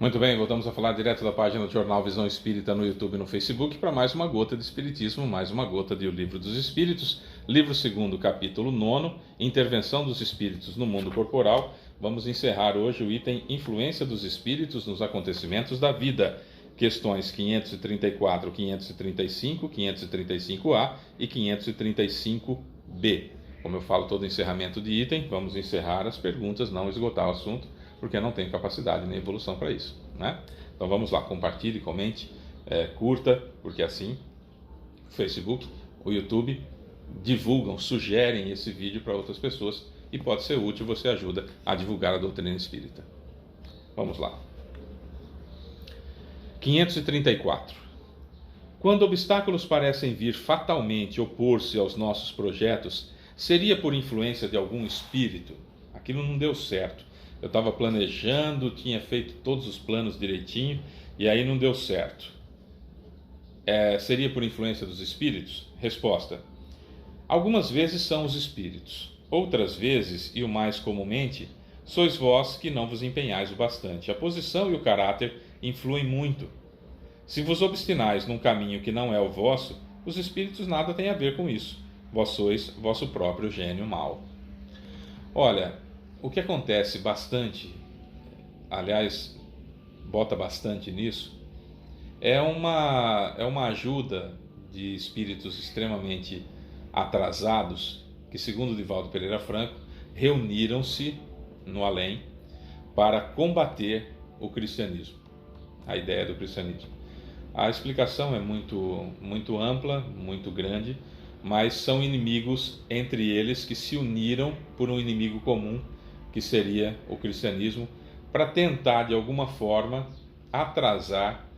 Muito bem, voltamos a falar direto da página do Jornal Visão Espírita no YouTube e no Facebook para mais uma gota de Espiritismo, mais uma gota de O Livro dos Espíritos, livro 2º, capítulo 9, Intervenção dos Espíritos no Mundo Corporal. Vamos encerrar hoje o item Influência dos Espíritos nos Acontecimentos da Vida, questões 534, 535, 535A e 535B. Como eu falo todo encerramento de item, vamos encerrar as perguntas, não esgotar o assunto, porque não tenho capacidade nem evolução para isso, né? Então vamos lá, compartilhe, comente, curta, porque assim o Facebook, o YouTube divulgam, sugerem esse vídeo para outras pessoas e pode ser útil, você ajuda a divulgar a doutrina espírita. Vamos lá. 534. Quando obstáculos parecem vir fatalmente opor-se aos nossos projetos, seria por influência de algum espírito? Aquilo não deu certo. Eu estava planejando, tinha feito todos os planos direitinho e aí não deu certo. Seria por influência dos espíritos? Resposta: algumas vezes são os espíritos, outras vezes, e o mais comumente, sois vós que não vos empenhais o bastante. A posição e o caráter influem muito. Se vos obstinais num caminho que não é o vosso, os espíritos nada têm a ver com isso. Vós sois vosso próprio gênio mau. Olha, o que acontece bastante, aliás, bota bastante nisso, é uma ajuda de espíritos extremamente atrasados, que, segundo Divaldo Pereira Franco, reuniram-se no além para combater o cristianismo, a ideia do cristianismo. A explicação é muito ampla, muito grande, mas são inimigos entre eles que se uniram por um inimigo comum, que seria o cristianismo, para tentar de alguma forma atrasar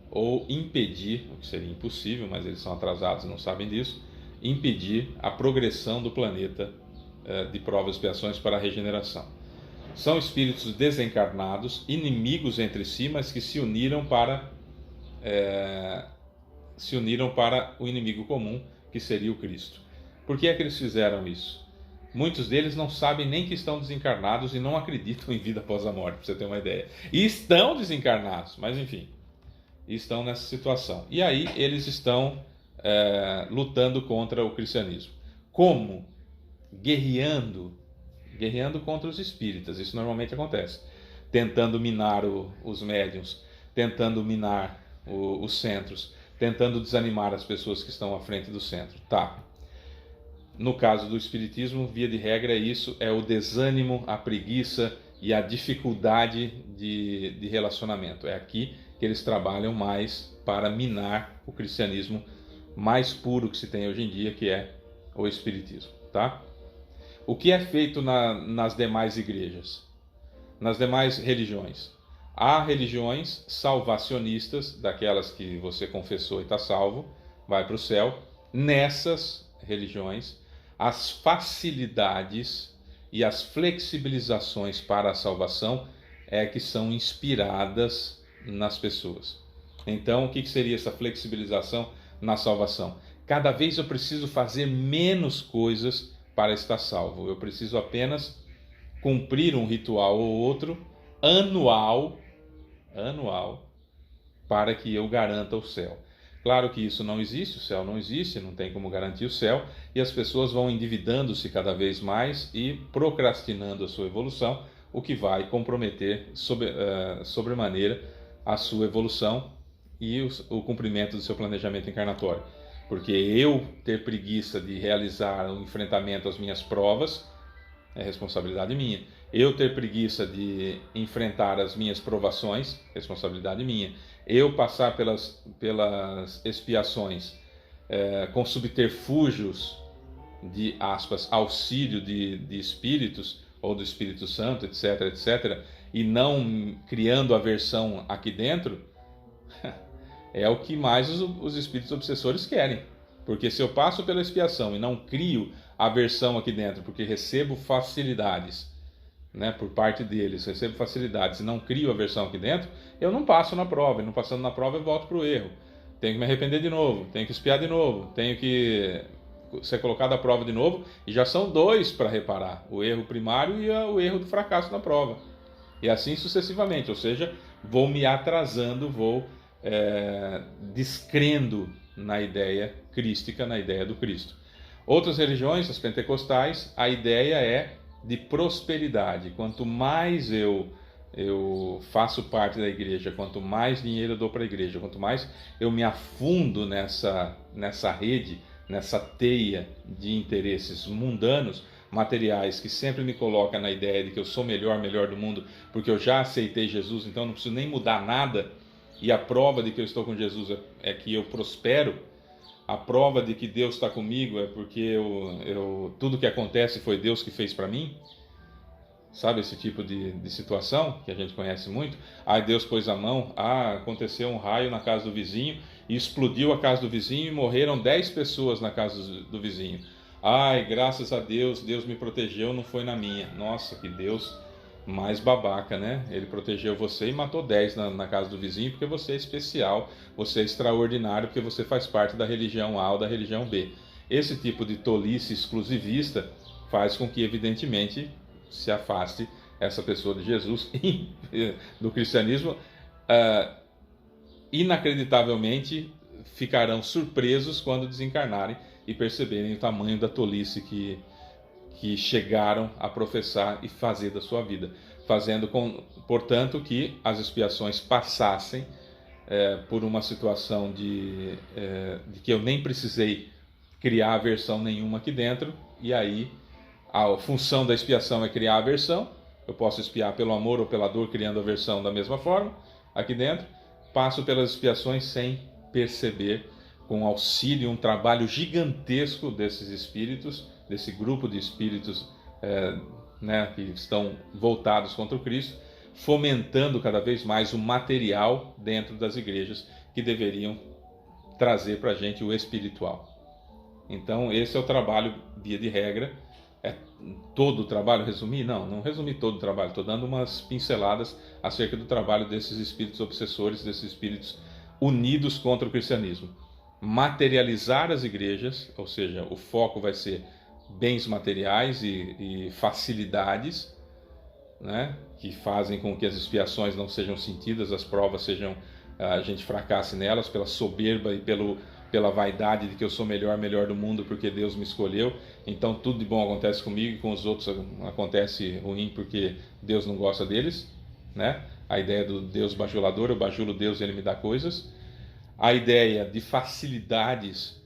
ou impedir, o que seria impossível, mas eles são atrasados e não sabem disso, impedir a progressão do planeta de provas e expiações para a regeneração. São espíritos desencarnados, inimigos entre si, mas que se uniram para o inimigo comum, que seria o Cristo. Por que é que eles fizeram isso? Muitos deles não sabem nem que estão desencarnados e não acreditam em vida após a morte, para você ter uma ideia. E estão desencarnados, mas enfim, estão nessa situação. E aí eles estão lutando contra o cristianismo. Como? Guerreando contra os espíritas. Isso normalmente acontece. Tentando minar os médiuns, tentando minar os centros, tentando desanimar as pessoas que estão à frente do centro. Tá. No caso do espiritismo, via de regra, isso é o desânimo, a preguiça e a dificuldade de relacionamento. É aqui que eles trabalham mais para minar o cristianismo mais puro que se tem hoje em dia, que é o espiritismo, tá? O que é feito nas demais igrejas, nas demais religiões? Há religiões salvacionistas, daquelas que você confessou e está salvo, vai para o céu. Nessas religiões, as facilidades e as flexibilizações para a salvação é que são inspiradas nas pessoas. Então, o que seria essa flexibilização na salvação? Cada vez eu preciso fazer menos coisas para estar salvo. Eu preciso apenas cumprir um ritual ou outro anual, para que eu garanta o céu. Claro que isso não existe, o céu não existe, não tem como garantir o céu, e as pessoas vão endividando-se cada vez mais e procrastinando a sua evolução, o que vai comprometer sobremaneira a sua evolução e o cumprimento do seu planejamento encarnatório. Porque eu ter preguiça de realizar o enfrentamento às minhas provas é responsabilidade minha. Eu ter preguiça de enfrentar as minhas provações, responsabilidade minha. Eu passar pelas expiações com subterfúgios de, aspas, auxílio de espíritos, ou do Espírito Santo, etc, etc, e não criando aversão aqui dentro, é o que mais os espíritos obsessores querem. Porque se eu passo pela expiação e não crio aversão aqui dentro, porque recebo facilidades, né, por parte deles, recebo facilidades e não crio aversão aqui dentro, eu não passo na prova. E não passando na prova, eu volto para o erro. Tenho que me arrepender de novo, tenho que expiar de novo, tenho que ser colocado à prova de novo, e já são dois para reparar: o erro primário e o erro do fracasso na prova. E assim sucessivamente, ou seja, vou me atrasando, vou descrendo na ideia crística, na ideia do Cristo. Outras religiões, as pentecostais, a ideia é de prosperidade. Quanto mais eu faço parte da igreja, quanto mais dinheiro eu dou para a igreja, quanto mais eu me afundo nessa rede, nessa teia de interesses mundanos, materiais, que sempre me coloca na ideia de que eu sou melhor do mundo, porque eu já aceitei Jesus, então não preciso nem mudar nada, e a prova de que eu estou com Jesus é que eu prospero, a prova de que Deus está comigo é porque tudo que acontece foi Deus que fez para mim. Sabe esse tipo de situação que a gente conhece muito? Deus pôs a mão, aconteceu um raio na casa do vizinho e explodiu a casa do vizinho e morreram 10 pessoas na casa do vizinho. Graças a Deus, Deus me protegeu, não foi na minha. Nossa, que Deus mais babaca, né? Ele protegeu você e matou 10 na casa do vizinho porque você é especial, você é extraordinário, porque você faz parte da religião A ou da religião B. Esse tipo de tolice exclusivista faz com que, evidentemente, se afaste essa pessoa de Jesus e do cristianismo. Inacreditavelmente ficarão surpresos quando desencarnarem e perceberem o tamanho da tolice que chegaram a professar e fazer da sua vida, fazendo portanto, que as expiações passassem por uma situação de que eu nem precisei criar aversão nenhuma aqui dentro, e aí a função da expiação é criar aversão. Eu posso expiar pelo amor ou pela dor, criando aversão da mesma forma aqui dentro. Passo pelas expiações sem perceber, com auxílio, um trabalho gigantesco desses espíritos, desse grupo de espíritos que estão voltados contra o Cristo, fomentando cada vez mais o material dentro das igrejas que deveriam trazer para a gente o espiritual. Então esse é o trabalho, via de regra. É todo o trabalho resumir? Não resumi todo o trabalho, estou dando umas pinceladas acerca do trabalho desses espíritos obsessores, desses espíritos unidos contra o cristianismo. Materializar as igrejas, ou seja, o foco vai ser bens materiais e facilidades, né, que fazem com que as expiações não sejam sentidas, as provas a gente fracasse nelas pela soberba e pela vaidade de que eu sou melhor do mundo porque Deus me escolheu, então tudo de bom acontece comigo e com os outros acontece ruim porque Deus não gosta deles, né? A ideia do Deus bajulador, eu bajulo Deus e Ele me dá coisas. A ideia de facilidades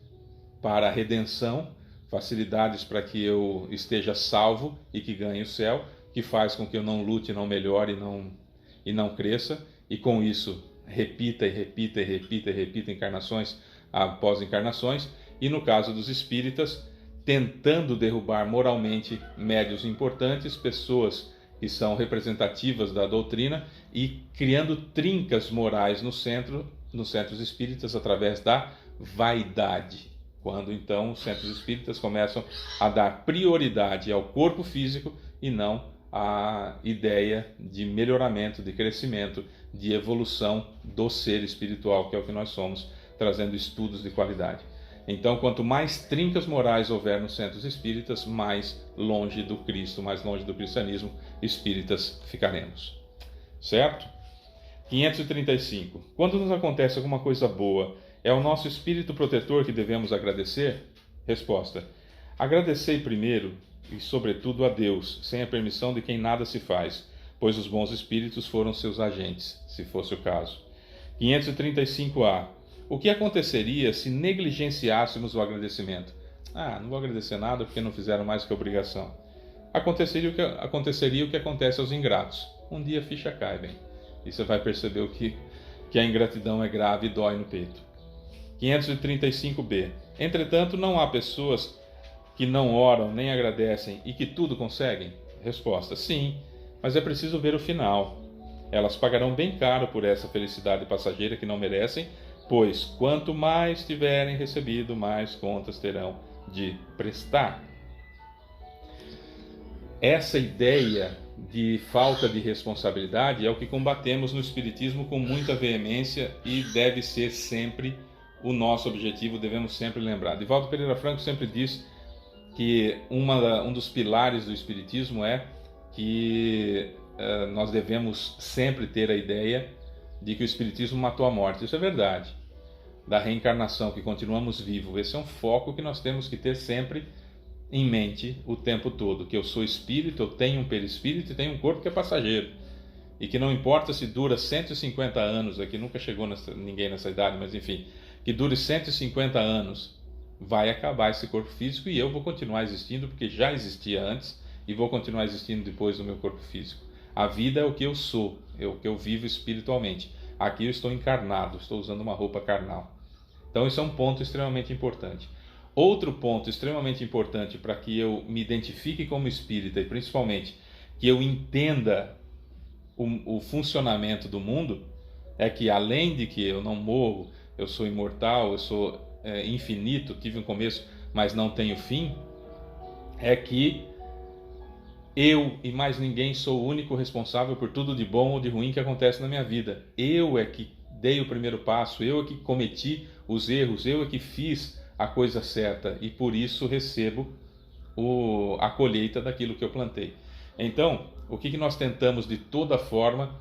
para a redenção, facilidades para que eu esteja salvo e que ganhe o céu, que faz com que eu não lute, não melhore e não cresça, e com isso repita encarnações após encarnações, e no caso dos espíritas, tentando derrubar moralmente médios importantes, pessoas que são representativas da doutrina, e criando trincas morais nos centros espíritas através da vaidade. Quando então os centros espíritas começam a dar prioridade ao corpo físico e não à ideia de melhoramento, de crescimento, de evolução do ser espiritual, que é o que nós somos, trazendo estudos de qualidade. Então, quanto mais trincas morais houver nos centros espíritas, mais longe do Cristo, mais longe do cristianismo espíritas ficaremos. Certo? 535. Quando nos acontece alguma coisa boa, é o nosso espírito protetor que devemos agradecer? Resposta: agradecei primeiro e sobretudo a Deus, sem a permissão de quem nada se faz, pois os bons espíritos foram seus agentes, se fosse o caso. 535A. O que aconteceria se negligenciássemos o agradecimento? Não vou agradecer nada porque não fizeram mais que obrigação. Aconteceria o que acontece aos ingratos. Um dia a ficha cai, bem. E você vai perceber que a ingratidão é grave e dói no peito. 535b. Entretanto, não há pessoas que não oram nem agradecem e que tudo conseguem? Resposta: sim, mas é preciso ver o final. Elas pagarão bem caro por essa felicidade passageira que não merecem, pois quanto mais tiverem recebido, mais contas terão de prestar. Essa ideia de falta de responsabilidade é o que combatemos no Espiritismo com muita veemência e deve ser sempre o nosso objetivo, devemos sempre lembrar. Divaldo Pereira Franco sempre diz que um dos pilares do Espiritismo é que nós devemos sempre ter a ideia de que o Espiritismo matou a morte. Isso é verdade. Da reencarnação, que continuamos vivos. Esse é um foco que nós temos que ter sempre em mente o tempo todo. Que eu sou espírito, eu tenho um perispírito e tenho um corpo que é passageiro. E que não importa se dura 150 anos, aqui nunca chegou ninguém nessa idade, mas enfim, que dure 150 anos, vai acabar esse corpo físico e eu vou continuar existindo, porque já existia antes e vou continuar existindo depois do meu corpo físico. A vida é o que eu sou, é o que eu vivo espiritualmente. Aqui eu estou encarnado, estou usando uma roupa carnal. Então isso é um ponto extremamente importante. Outro ponto extremamente importante para que eu me identifique como espírita e principalmente que eu entenda o funcionamento do mundo é que, além de que eu não morro, eu sou imortal, eu sou infinito, tive um começo, mas não tenho fim, é que eu e mais ninguém sou o único responsável por tudo de bom ou de ruim que acontece na minha vida. Eu é que dei o primeiro passo, eu é que cometi os erros, eu é que fiz a coisa certa e por isso recebo a colheita daquilo que eu plantei. Então, o que nós tentamos de toda forma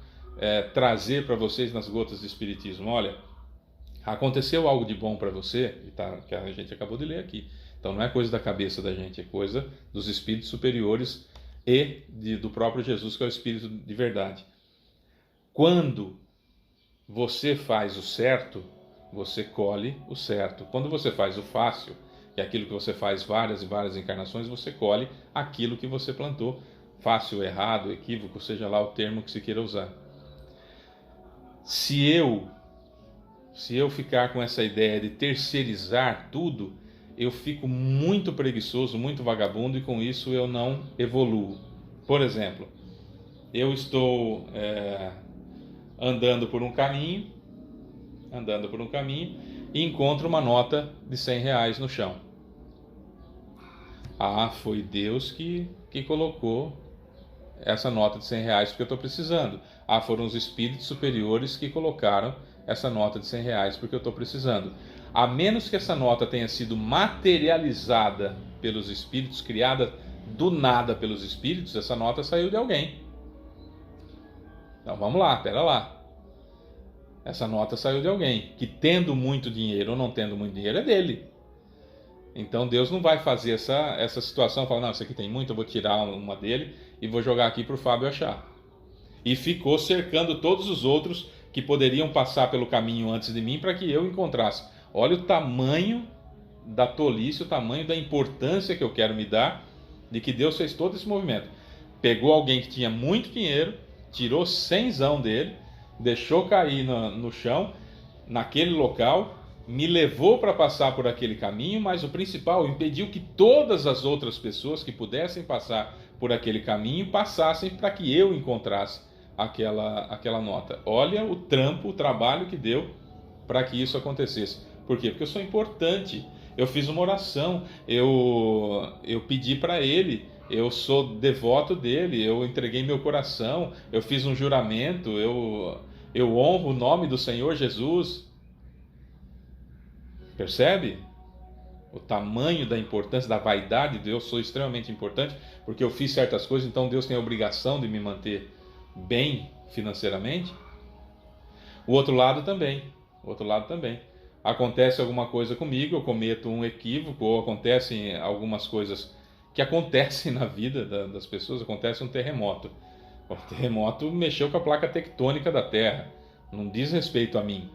trazer para vocês nas Gotas de Espiritismo? Olha, aconteceu algo de bom para você, que a gente acabou de ler aqui. Então não é coisa da cabeça da gente, é coisa dos espíritos superiores e do próprio Jesus, que é o Espírito de verdade. Quando você faz o certo, você colhe o certo. Quando você faz o fácil, que é aquilo que você faz várias e várias encarnações, você colhe aquilo que você plantou. Fácil, errado, equívoco, seja lá o termo que se queira usar. Se eu ficar com essa ideia de terceirizar tudo, eu fico muito preguiçoso, muito vagabundo, e com isso eu não evoluo. Por exemplo, eu estou andando por um caminho e encontro uma nota de R$100 no chão. Ah, foi Deus que colocou essa nota de R$100 porque eu estou precisando. Ah, foram os espíritos superiores que colocaram essa nota de R$100 porque eu estou precisando. A menos que essa nota tenha sido materializada pelos espíritos, criada do nada pelos espíritos, essa nota saiu de alguém. Então vamos lá, pera lá. Essa nota saiu de alguém que, tendo muito dinheiro ou não tendo muito dinheiro, é dele. Então Deus não vai fazer essa situação, falar, não, isso aqui tem muito, eu vou tirar uma dele e vou jogar aqui para o Fábio achar. E ficou cercando todos os outros que poderiam passar pelo caminho antes de mim para que eu encontrasse. Olha o tamanho da tolice, o tamanho da importância que eu quero me dar de que Deus fez todo esse movimento. Pegou alguém que tinha muito dinheiro, tirou 100zão dele, deixou cair no chão, naquele local, me levou para passar por aquele caminho, mas o principal, impediu que todas as outras pessoas que pudessem passar por aquele caminho passassem para que eu encontrasse aquela nota. Olha o trampo, o trabalho que deu para que isso acontecesse. Por quê? Porque eu sou importante. Eu fiz uma oração, eu pedi para ele, eu sou devoto dele, eu entreguei meu coração, eu fiz um juramento, eu honro o nome do Senhor Jesus. Percebe? O tamanho da importância, da vaidade de eu sou extremamente importante, porque eu fiz certas coisas, então Deus tem a obrigação de me manter bem financeiramente. O outro lado também. Acontece alguma coisa comigo, eu cometo um equívoco, ou acontecem algumas coisas que acontecem na vida das pessoas, acontece um terremoto. O terremoto mexeu com a placa tectônica da Terra, não diz respeito a mim.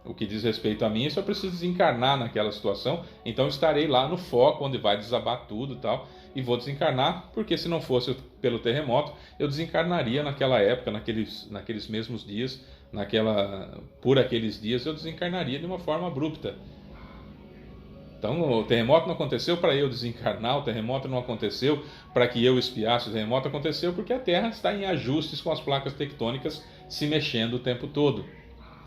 O que diz respeito a mim, eu preciso desencarnar naquela situação, então estarei lá no foco, onde vai desabar tudo e tal, e vou desencarnar, porque se não fosse pelo terremoto, eu desencarnaria naquela época, naqueles mesmos dias, por aqueles dias eu desencarnaria de uma forma abrupta. Então o terremoto não aconteceu para eu desencarnar, o terremoto não aconteceu para que eu espiasse, o terremoto aconteceu porque a Terra está em ajustes com as placas tectônicas se mexendo o tempo todo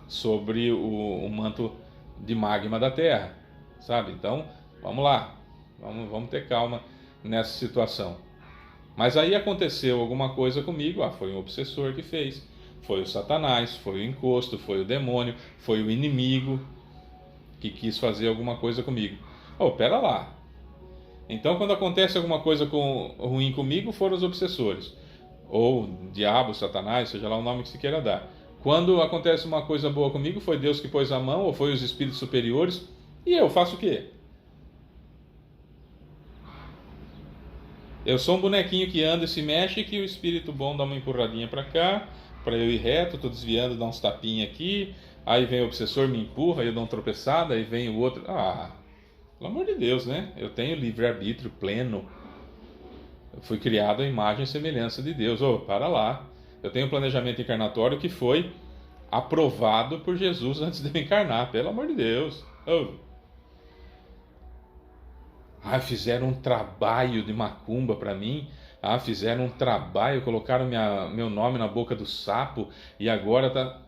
sobre o manto de magma da Terra, sabe? Então, vamos lá, vamos ter calma nessa situação. Mas aí aconteceu alguma coisa comigo, foi um obsessor que fez, foi o Satanás, foi o encosto, foi o demônio, foi o inimigo que quis fazer alguma coisa comigo. Pera lá. Então, quando acontece alguma coisa ruim comigo, foram os obsessores, ou diabo, Satanás, seja lá o nome que se queira dar. Quando acontece uma coisa boa comigo, foi Deus que pôs a mão, ou foi os espíritos superiores, e eu faço o quê? Eu sou um bonequinho que anda e se mexe, que o espírito bom dá uma empurradinha para cá, para eu ir reto, tô desviando, dá uns tapinhas aqui, aí vem o obsessor, me empurra, aí eu dou uma tropeçada, aí vem o outro. Pelo amor de Deus, né? Eu tenho livre-arbítrio pleno. Eu fui criado à imagem e semelhança de Deus. Para lá. Eu tenho um planejamento encarnatório que foi aprovado por Jesus antes de eu encarnar, pelo amor de Deus. Fizeram um trabalho de macumba para mim. Fizeram um trabalho, colocaram meu nome na boca do sapo e agora tá.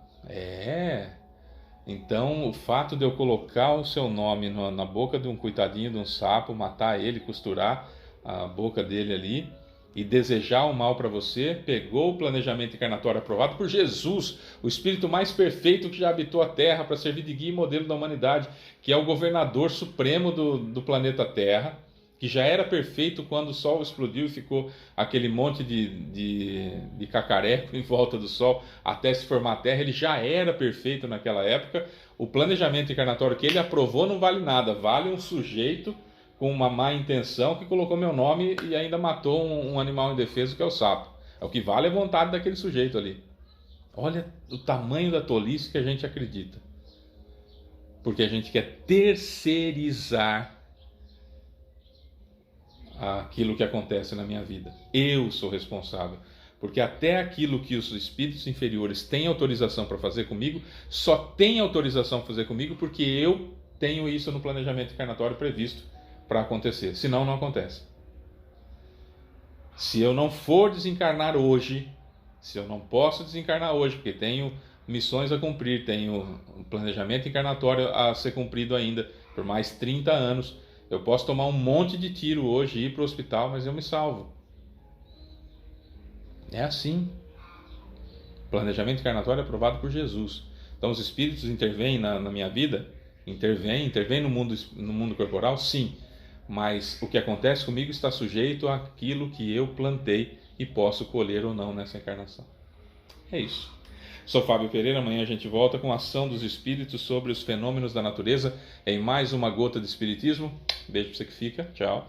Então, o fato de eu colocar o seu nome na boca de um coitadinho de um sapo, matar ele, costurar a boca dele ali e desejar o mal para você, pegou o planejamento encarnatório aprovado por Jesus, o espírito mais perfeito que já habitou a Terra para servir de guia e modelo da humanidade, que é o governador supremo do planeta Terra, que já era perfeito quando o Sol explodiu e ficou aquele monte de cacareco em volta do Sol até se formar a Terra. Ele já era perfeito naquela época. O planejamento encarnatório que ele aprovou não vale nada, vale um sujeito com uma má intenção que colocou meu nome e ainda matou um animal indefeso que é o sapo. O que vale é a vontade daquele sujeito ali. Olha o tamanho da tolice que a gente acredita, porque a gente quer terceirizar aquilo que acontece na minha vida. Eu sou responsável, porque até aquilo que os espíritos inferiores têm autorização para fazer comigo, só tem autorização para fazer comigo porque eu tenho isso no planejamento encarnatório previsto para acontecer, senão não acontece. Se eu não for desencarnar hoje, se eu não posso desencarnar hoje, porque tenho missões a cumprir, tenho um planejamento encarnatório a ser cumprido ainda por mais 30 anos, eu posso tomar um monte de tiro hoje e ir para o hospital, mas eu me salvo. É assim. Planejamento encarnatório aprovado por Jesus. Então os espíritos intervêm na minha vida? Intervêm no mundo corporal? Sim. Mas o que acontece comigo está sujeito àquilo que eu plantei e posso colher ou não nessa encarnação. É isso. Sou Fábio Pereira, amanhã a gente volta com a ação dos espíritos sobre os fenômenos da natureza em mais uma gota de espiritismo. Beijo pra você que fica, tchau.